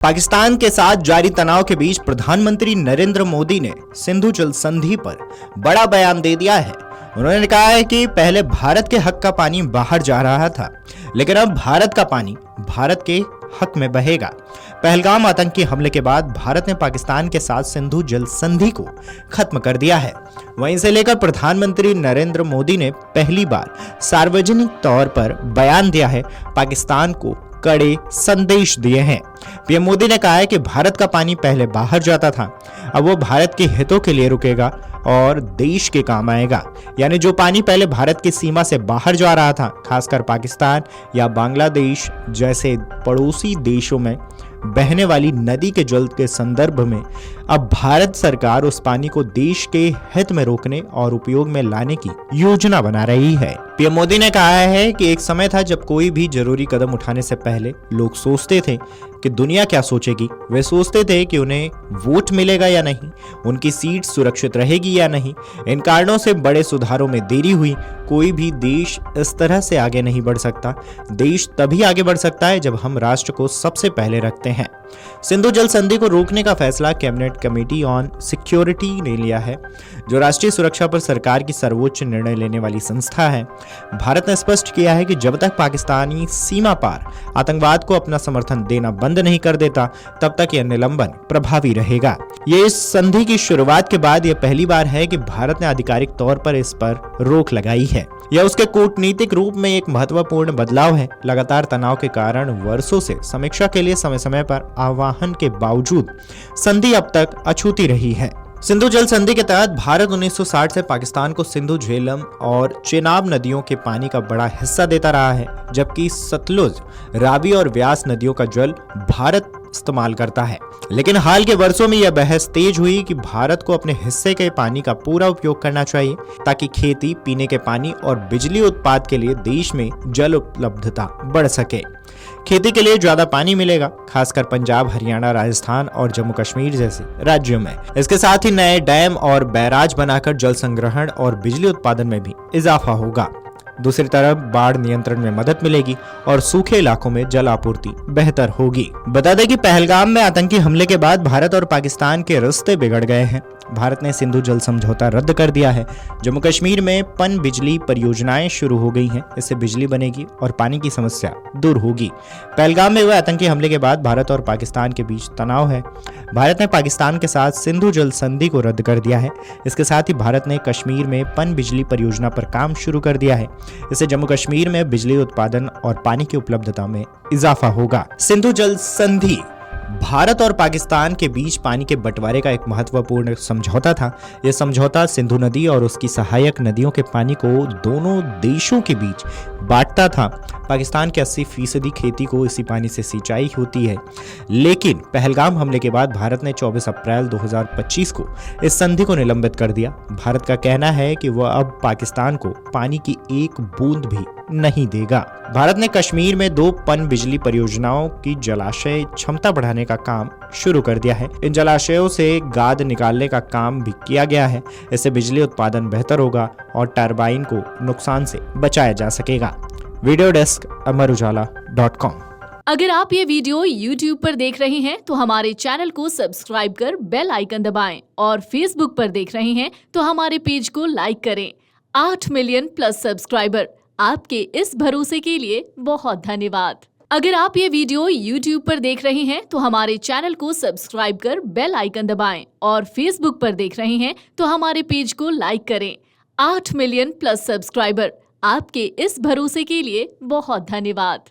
पाकिस्तान के साथ जारी तनाव के बीच प्रधानमंत्री नरेंद्र मोदी ने सिंधु जल संधि पर बड़ा बयान दे दिया है। उन्होंने कहा है कि पहले भारत के हक का पानी बाहर जा रहा था, लेकिन अब भारत का पानी भारत के हक में बहेगा। पहलगाम आतंकी हमले के बाद भारत ने पाकिस्तान के साथ सिंधु जल संधि को खत्म कर दिया है। वहीं इसे लेकर प्रधानमंत्री नरेंद्र मोदी ने पहली बार सार्वजनिक तौर पर बयान दिया है, पाकिस्तान को कड़े संदेश दिए हैं। पीएम मोदी ने कहा है कि भारत का पानी पहले बाहर जाता था, अब वो भारत के हितों के लिए रुकेगा और देश के काम आएगा। यानी जो पानी पहले भारत की सीमा से बाहर जा रहा था, खासकर पाकिस्तान या बांग्लादेश जैसे पड़ोसी देशों में बहने वाली नदी के जल के संदर्भ में, अब भारत सरकार उस पानी को देश के हित में रोकने और उपयोग में लाने की योजना बना रही है। पीएम मोदी ने कहा है कि एक समय था जब कोई भी जरूरी कदम उठाने से पहले लोग सोचते थे कि दुनिया क्या सोचेगी। वे सोचते थे कि उन्हें वोट मिलेगा या नहीं, उनकी सीट सुरक्षित रहेगी या नहीं। इन कारणों से बड़े सुधारों में देरी हुई। कोई भी देश इस तरह से आगे नहीं बढ़ सकता। देश तभी आगे बढ़ सकता है जब हम राष्ट्र को सबसे पहले रखते हैं। सिंधु जल संधि को रोकने का फैसला कैबिनेट कमेटी ऑन सिक्योरिटी ने लिया है, जो राष्ट्रीय सुरक्षा पर सरकार की सर्वोच्च निर्णय लेने वाली संस्था है। भारत ने स्पष्ट किया है कि जब तक पाकिस्तानी सीमा पार आतंकवाद को अपना समर्थन देना बंद नहीं कर देता, तब तक यह निलंबन प्रभावी रहेगा। ये इस संधि की शुरुआत के बाद यह पहली बार है कि भारत ने आधिकारिक तौर पर इस पर रोक लगाई है। यह उसके कूटनीतिक रूप में एक महत्वपूर्ण बदलाव है। लगातार तनाव के कारण वर्षों से समीक्षा के लिए समय समय पर आह्वान के बावजूद संधि अब तक अछूती रही है। सिंधु जल संधि के तहत भारत 1960 से पाकिस्तान को सिंधु, झेलम और चेनाब नदियों के पानी का बड़ा हिस्सा देता रहा है, जबकि सतलुज, रावी और व्यास नदियों का जल भारत इस्तेमाल करता है। लेकिन हाल के वर्षों में यह बहस तेज हुई कि भारत को अपने हिस्से के पानी का पूरा उपयोग करना चाहिए, ताकि खेती, पीने के पानी और बिजली उत्पाद के लिए देश में जल उपलब्धता बढ़ सके। खेती के लिए ज्यादा पानी मिलेगा, खासकर पंजाब, हरियाणा, राजस्थान और जम्मू कश्मीर जैसे राज्यों में। इसके साथ ही नए डैम और बैराज बनाकर जल संग्रहण और बिजली उत्पादन में भी इजाफा होगा। दूसरी तरफ बाढ़ नियंत्रण में मदद मिलेगी और सूखे इलाकों में जल आपूर्ति बेहतर होगी। बता दें कि पहलगाम में आतंकी हमले के बाद भारत और पाकिस्तान के रिश्ते बिगड़ गए हैं। भारत ने सिंधु जल समझौता रद्द कर दिया है। जम्मू कश्मीर में पन बिजली परियोजनाएं शुरू हो गई हैं। इससे बिजली बनेगी और पानी की समस्या दूर होगी। पहलगाम में हुए आतंकी हमले के बाद भारत और पाकिस्तान के बीच तनाव है। भारत ने पाकिस्तान के साथ सिंधु जल संधि को रद्द कर दिया है। इसके साथ ही भारत ने कश्मीर में पन बिजली परियोजना पर काम शुरू कर दिया है। इससे जम्मू कश्मीर में बिजली उत्पादन और पानी की उपलब्धता में इजाफा होगा। सिंधु जल संधि भारत और पाकिस्तान के बीच पानी के बंटवारे का एक महत्वपूर्ण समझौता था। यह समझौता सिंधु नदी और उसकी सहायक नदियों के पानी को दोनों देशों के बीच बांटता था। पाकिस्तान के 80% खेती को इसी पानी से सिंचाई होती है। लेकिन पहलगाम हमले के बाद भारत ने 24 अप्रैल 2025 को इस संधि को निलंबित कर दिया। भारत का कहना है कि वह अब पाकिस्तान को पानी की एक बूंद भी नहीं देगा। भारत ने कश्मीर में 2 पन बिजली परियोजनाओं की जलाशय क्षमता बढ़ाने का काम शुरू कर दिया है। इन जलाशयों से गाद निकालने का काम भी किया गया है। इससे बिजली उत्पादन बेहतर होगा और टरबाइन को नुकसान से बचाया जा सकेगा। Video desk amarujala.com। अगर आप ये वीडियो YouTube पर देख रहे हैं तो हमारे चैनल को सब्सक्राइब कर बेल आइकन दबाएं, और Facebook पर देख रहे हैं तो हमारे पेज को लाइक करें। 8 मिलियन प्लस सब्सक्राइबर, आपके इस भरोसे के लिए बहुत धन्यवाद। अगर आप ये वीडियो YouTube पर देख रहे हैं तो हमारे चैनल को सब्सक्राइब कर बेल आइकन दबाएं, और Facebook पर देख रहे हैं तो हमारे पेज को लाइक करें। 8 मिलियन प्लस सब्सक्राइबर, आपके इस भरोसे के लिए बहुत धन्यवाद।